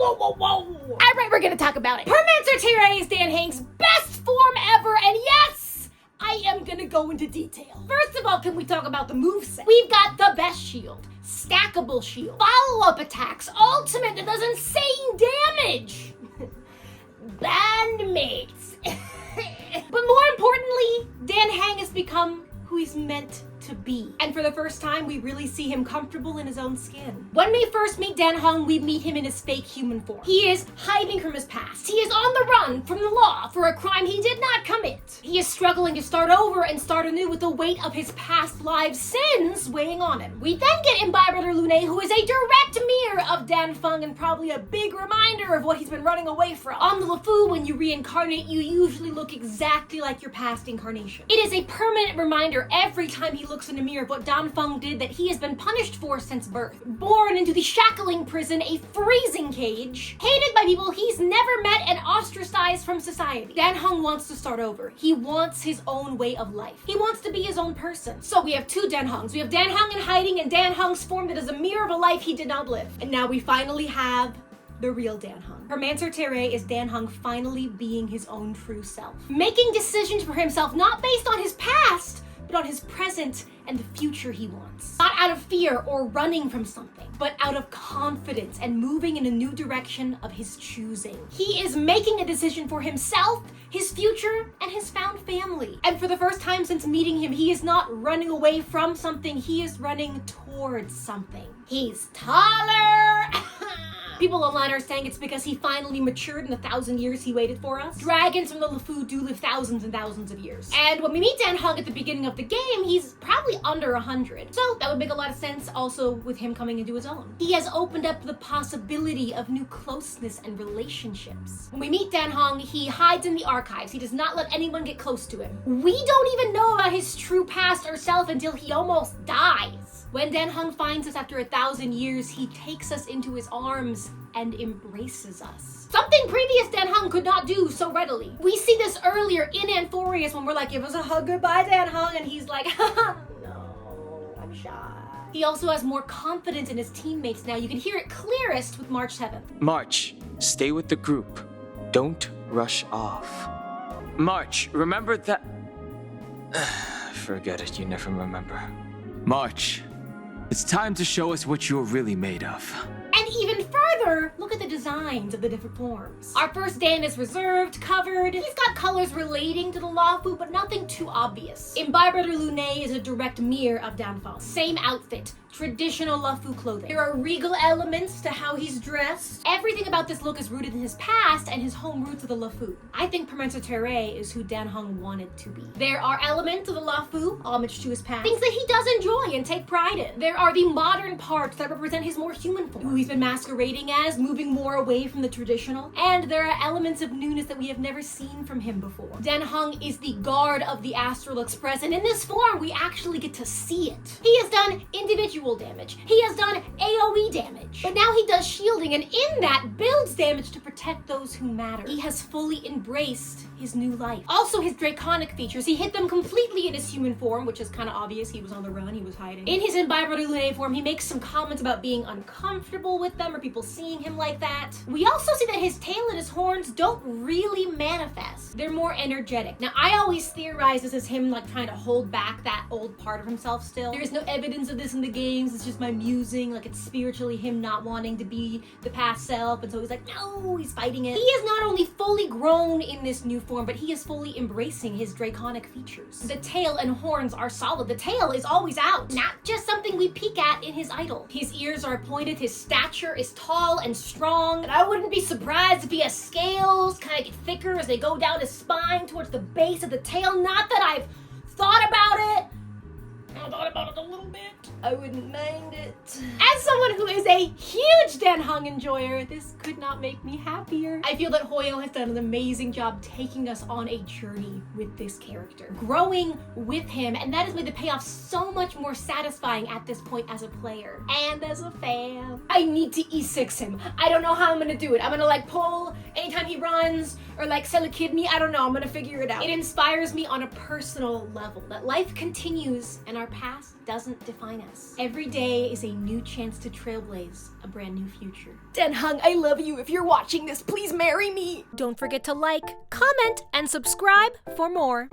All right, we're gonna talk about it. Permansor terrae is Dan Heng's best form ever, and yes, I am gonna go into detail. First of all, can we talk about the moveset? We've got the best shield, stackable shield, follow-up attacks, ultimate that does insane damage. Bandmates. But more importantly, Dan Heng has become who he's meant to be. And for the first time, we really see him comfortable in his own skin. When we first meet Dan Heng, we meet him in his fake human form. He is hiding from his past. He is on the run from the law for a crime he did not commit. He is struggling to start over and start anew with the weight of his past lives' sins weighing on him. We then get Imbiber Lune, who is a direct mirror of Dan Feng and probably a big reminder of what he's been running away from. On the LeFou, when you reincarnate, you usually look exactly like your past incarnation. It is a permanent reminder every time he looks in a mirror of what Dan Feng did that he has been punished for since birth. Born into the shackling prison, a freezing cage, hated by people he's never met and ostracized from society. Dan Heng wants to start over. He wants his own way of life. He wants to be his own person. So we have two Dan Hengs. We have Dan Heng in hiding and Dan Heng's form that is a mirror of a life he did not live. And now we finally have the real Dan Heng. Permansor terrae is Dan Heng finally being his own true self. Making decisions for himself not based on his past, but on his present and the future he wants. Not out of fear or running from something, but out of confidence and moving in a new direction of his choosing. He is making a decision for himself, his future, and his found family. And for the first time since meeting him, he is not running away from something, he is running towards something. He's taller. People online are saying it's because he finally matured in the 1,000 years he waited for us. Dragons from the LeFou do live thousands and thousands of years. And when we meet Dan Heng at the beginning of the game, he's probably under 100. So that would make a lot of sense also with him coming into his own. He has opened up the possibility of new closeness and relationships. When we meet Dan Heng, he hides in the archives. He does not let anyone get close to him. We don't even know about his true past or self until he almost dies. When Dan Heng finds us after 1,000 years, he takes us into his arms and embraces us. Something previous Dan Heng could not do so readily. We see this earlier in Amphorius when we're like, give us a hug, goodbye Dan Heng, and he's like, no, I'm shy. He also has more confidence in his teammates now. You can hear it clearest with March 7th. March, stay with the group. Don't rush off. March, remember that... Forget it, you never remember. March, it's time to show us what you're really made of. And even further, look at the designs of the different forms. Our first Dan is reserved, covered. He's got colors relating to the LeFou, but nothing too obvious. Imbiber Lune is a direct mirror of Dan Feng. Same outfit, traditional LeFou clothing. There are regal elements to how he's dressed. Everything about this look is rooted in his past and his home roots of the LeFou. I think Permansor terrae is who Dan Heng wanted to be. There are elements of the LeFou, homage to his past, things that he does enjoy and take pride in. There are the modern parts that represent his more human form, who he's been masquerading as, moving more away from the traditional. And there are elements of newness that we have never seen from him before. Dan Heng is the guard of the Astral Express, and in this form, we actually get to see it. He has done individual damage. He has done AoE damage. But now he does shielding, and in that, builds damage to protect those who matter. He has fully embraced his new life. Also, his draconic features. He hid them completely in his human form, which is kind of obvious. He was on the run, he was hiding. In his Imbiber Lune form, he makes some comments about being uncomfortable with them or people seeing him like that. We also see that his tail and his horns don't really manifest. They're more energetic. Now, I always theorize this as him like trying to hold back that old part of himself still. There is no evidence of this in the games. It's just my musing. Like, it's spiritually him not wanting to be the past self, and so he's like, no, he's fighting it. He is not only fully grown in this new form, but he is fully embracing his draconic features. The tail and horns are solid. The tail is always out, not just something we peek at in his idol. His ears are pointed, his stature is tall and strong, and I wouldn't be surprised if he has scales kind of get thicker as they go down his spine towards the base of the tail. Not that I've thought about it. I thought about it a little bit. I wouldn't mind it. As someone who is a huge Dan Heng enjoyer, this could not make me happier. I feel that Hoyo has done an amazing job taking us on a journey with this character, growing with him, and that has made the payoff so much more satisfying at this point as a player and as a fan. I need to E6 him. I don't know how I'm gonna do it. I'm gonna like pull anytime he runs, or like sell a kidney. I don't know, I'm gonna figure it out. It inspires me on a personal level that life continues and our past doesn't define us. Every day is a new chance to trailblaze a brand new future. Dan Heng, I love you. If you're watching this, please marry me. Don't forget to like, comment, and subscribe for more.